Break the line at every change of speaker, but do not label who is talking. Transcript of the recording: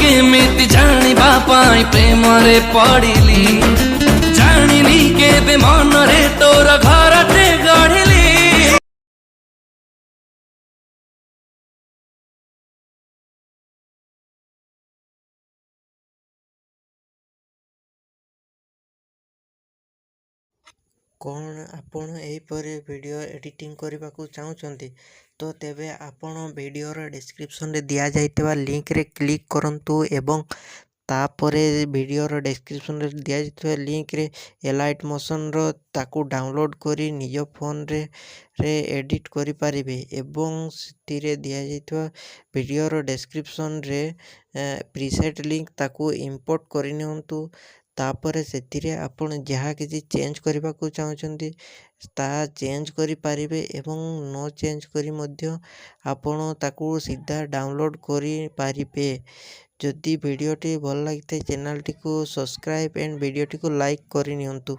केमिति जानिबा पाई प्रेम रे पड़िली जानिनी केबे मन रे तोर घरटे गढ़िली।
कौन आपण एहीपरि वीडियो एडिटिंग करने को चाहते तो तेबे आपण वीडियोर डिस्क्रिप्शन रे दिया जाइतबा लिंक रे क्लिक करंतु एवं तापरे वीडियोर डिस्क्रिप्शन रे दिया जाइतबा लिंक रे एलाइट मोशन रो ताकू डाउनलोड करी निज फोन रे एडिट करि पारिबे एवं सितिरे दिया जाइतबा वीडियोर डिस्क्रिप्शन रे प्रीसेट लिंक ताकू इंपोर्ट करि नियंतु। तापर से आपण जहाँ किसी चेंज करने को चाहते ता चेंज करि पारिबे एवं नो चेंज करी मध्य आपण ताकू सीधा डाउनलोड करि पारिबे। जदि वीडियोटी भल लगी चैनल टी को सब्सक्राइब एंड वीडियोटी को लाइक करि नियंतु।